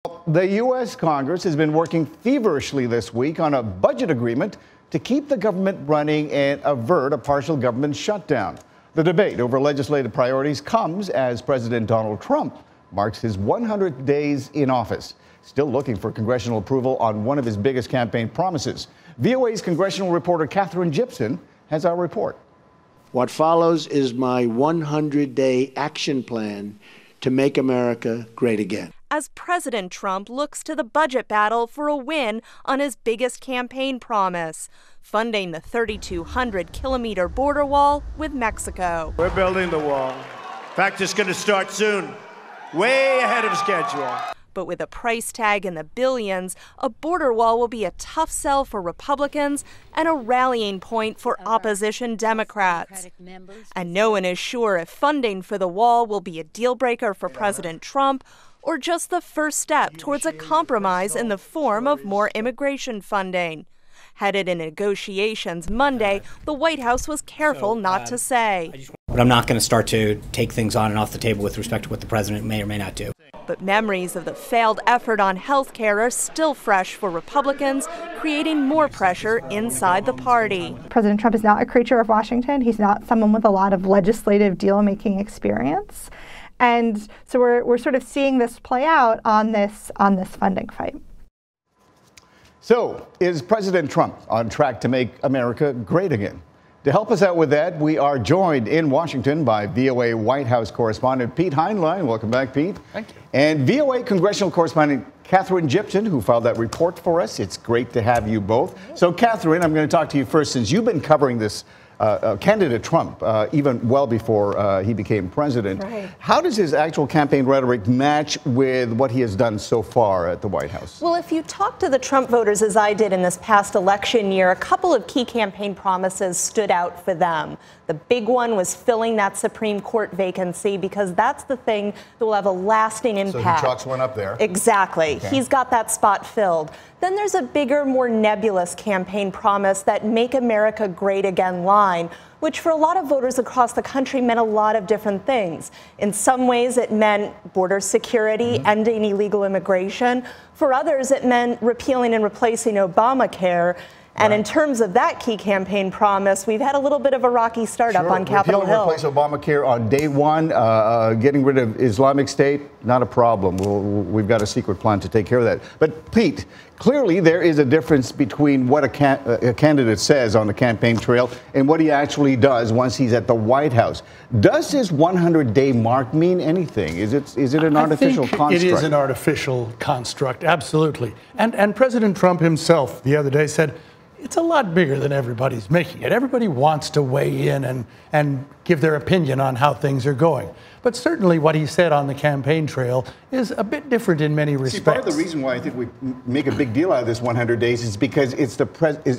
The U.S. Congress has been working feverishly this week on a budget agreement to keep the government running and avert a partial government shutdown. The debate over legislative priorities comes as President Donald Trump marks his 100 days in office, still looking for congressional approval on one of his biggest campaign promises. VOA's congressional reporter Katherine Gypson has our report. What follows is my 100-day action plan to make America great again. As President Trump looks to the budget battle for a win on his biggest campaign promise, funding the 3,200-kilometer border wall with Mexico. We're building the wall. In fact, it's going to start soon, way ahead of schedule. But with a price tag in the billions, a border wall will be a tough sell for Republicans and a rallying point for opposition Democrats. And no one is sure if funding for the wall will be a deal breaker for President Trump or just the first step towards a compromise in the form of more immigration funding. Headed in negotiations Monday, the White House was careful not to say. But I'm not going to start to take things on and off the table with respect to what the president may or may not do. But memories of the failed effort on health care are still fresh for Republicans, creating more pressure inside the party. President Trump is not a creature of Washington. He's not someone with a lot of legislative deal-making experience. And so we're sort of seeing this play out on this funding fight. So, is President Trump on track to make America great again? To help us out with that, we are joined in Washington by VOA White House correspondent Pete Heinlein. Welcome back, Pete. Thank you. And VOA congressional correspondent Katherine Gypson, who filed that report for us. It's great to have you both. So, Katherine, I'm going to talk to you first, since you've been covering this candidate Trump even well before he became president. Right. How does his actual campaign rhetoric match with what he has done so far at the White House? Well, if you talk to the Trump voters, as I did in this past election year, a couple of key campaign promises stood out for them. The big one was filling that Supreme Court vacancy, because that's the thing that will have a lasting impact. So he chalks one up there. Exactly. Okay. He's got that spot filled. Then there's a bigger, more nebulous campaign promise, that Make America Great Again line, which for a lot of voters across the country meant a lot of different things. In some ways, it meant border security, ending illegal immigration. For others, it meant repealing and replacing Obamacare. And in terms of that key campaign promise, we've had a little bit of a rocky start up on Capitol Hill. Repeal and replace Obamacare on day one, getting rid of Islamic State, not a problem. We've got a secret plan to take care of that. But Pete, clearly there is a difference between what a candidate says on the campaign trail and what he actually does once he's at the White House. Does this 100-day mark mean anything? Is it an artificial construct? It is an artificial construct, absolutely. And President Trump himself the other day said, it's a lot bigger than everybody's making it. Everybody wants to weigh in and give their opinion on how things are going. But certainly what he said on the campaign trail is a bit different in many respects. See, part of the reason why I think we make a big deal out of this 100 days is because it's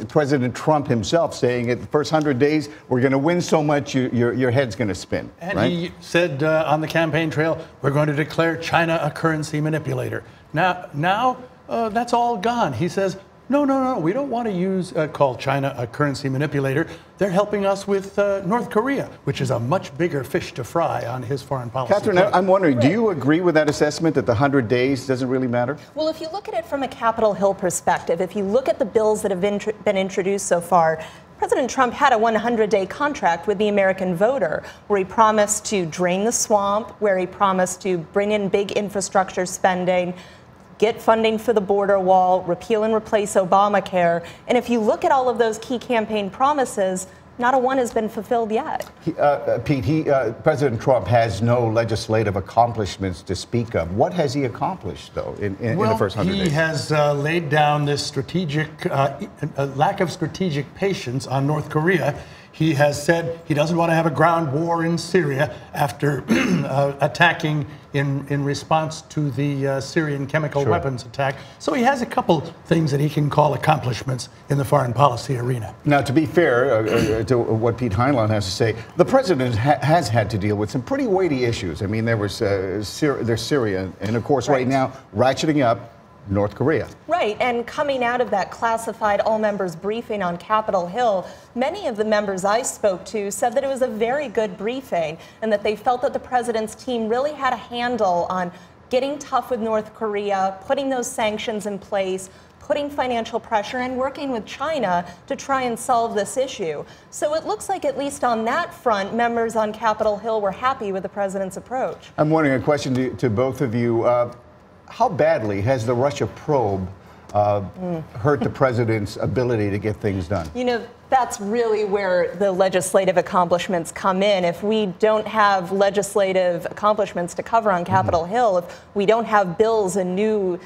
President Trump himself saying at the first 100 days, we're going to win so much, your head's going to spin. And right? He said on the campaign trail, we're going to declare China a currency manipulator. Now that's all gone. He says, no, we don't want to call China a currency manipulator. They're helping us with North Korea, which is a much bigger fish to fry on his foreign policy. Catherine, I'm wondering, do you agree with that assessment that the 100 days doesn't really matter? Well, if you look at it from a Capitol Hill perspective, if you look at the bills that have been introduced so far, President Trump had a 100-day contract with the American voter, where he promised to drain the swamp, where he promised to bring in big infrastructure spending, get funding for the border wall, repeal and replace Obamacare. And if you look at all of those key campaign promises, not a one has been fulfilled yet. Pete, President Trump has no legislative accomplishments to speak of. What has he accomplished, though, in the first 100 days? He has laid down this strategic lack of strategic patience on North Korea. He has said he doesn't want to have a ground war in Syria after attacking in response to the Syrian chemical weapons attack. So he has a couple things that he can call accomplishments in the foreign policy arena. Now, to be fair to what Pete Heinlein has to say, the president has had to deal with some pretty weighty issues. I mean, there's Syria, and of course, right now, ratcheting up North Korea. Right, and coming out of that classified all-members briefing on Capitol Hill, many of the members I spoke to said that it was a very good briefing and that they felt that the president's team really had a handle on getting tough with North Korea, putting those sanctions in place, putting financial pressure, and working with China to try and solve this issue. So it looks like, at least on that front, members on Capitol Hill were happy with the president's approach. I'm wondering, a question to both of you. How badly has the Russia probe hurt the president's ability to get things done? You know, that's really where the legislative accomplishments come in. If we don't have legislative accomplishments to cover on Capitol Hill, if we don't have bills and new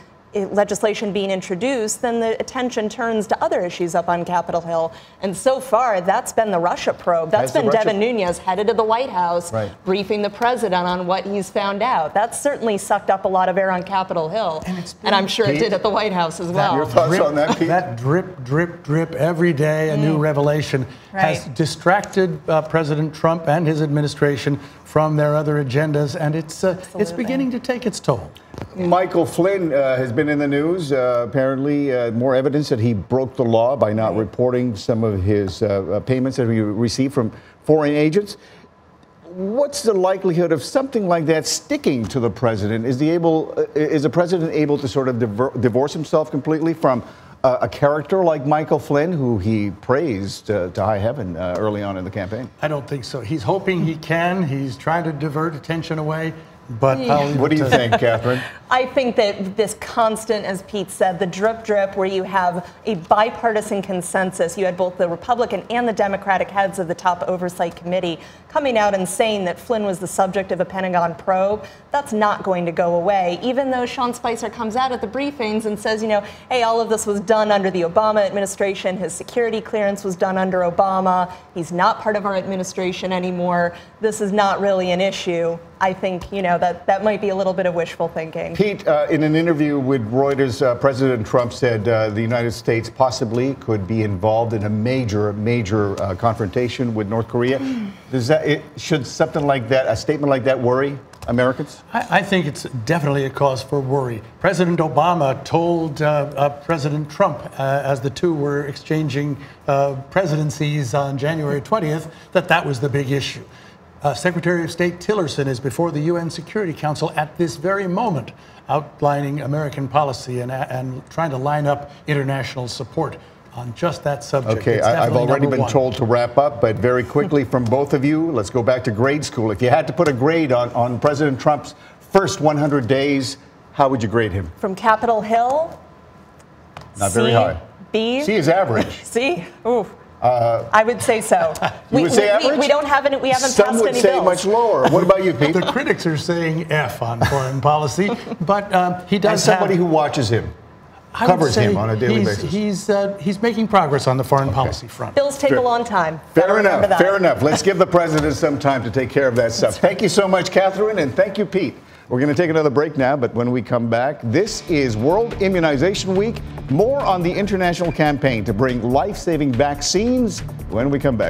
legislation being introduced, then the attention turns to other issues up on Capitol Hill. And so far, that's been the Russia probe. That's been Devin Nunes headed to the White House, briefing the president on what he's found out. That's certainly sucked up a lot of air on Capitol Hill. And I'm sure it did at the White House as well. Your thoughts on that, Pete? That drip, drip, drip every day, a new revelation, has distracted President Trump and his administration from their other agendas, and it's beginning to take its toll. Michael Flynn has been in the news. Apparently, more evidence that he broke the law by not reporting some of his payments that he received from foreign agents. What's the likelihood of something like that sticking to the president? Is the president able to sort of divorce himself completely from a character like Michael Flynn, who he praised to high heaven early on in the campaign? I don't think so. He's hoping he can. He's trying to divert attention away. But what do you think, Catherine? I think that this constant, as Pete said, the drip drip, where you have a bipartisan consensus. You had both the Republican and the Democratic heads of the top oversight committee coming out and saying that Flynn was the subject of a Pentagon probe. That's not going to go away, even though Sean Spicer comes out at the briefings and says, you know, hey, all of this was done under the Obama administration. His security clearance was done under Obama. He's not part of our administration anymore. This is not really an issue. I think, you know, that might be a little bit of wishful thinking. Pete, in an interview with Reuters, President Trump said the United States possibly could be involved in a major confrontation with North Korea. Should something like that, a statement like that, worry Americans? I think it's definitely a cause for worry. President Obama told President Trump, as the two were exchanging presidencies on January 20th, that was the big issue. Secretary of State Tillerson is before the UN Security Council at this very moment, outlining American policy and trying to line up international support on just that subject. Okay, I've already been told to wrap up, but very quickly from both of you, let's go back to grade school. If you had to put a grade on President Trump's first 100 days, how would you grade him? From Capitol Hill? Not very high. B? C is average. C? Ooh. I would say so. You would say average? We don't have any. We haven't Some passed any bills. would say much lower. What about you, Pete? The critics are saying F on foreign policy, but he does. As somebody who watches him, covers him on a daily basis. He's making progress on the foreign policy front. Bills take a long time. Fair enough. Fair enough. Let's give the president some time to take care of that stuff. Thank you so much, Catherine, and thank you, Pete. We're going to take another break now, but when we come back, this is World Immunization Week. More on the international campaign to bring life-saving vaccines when we come back.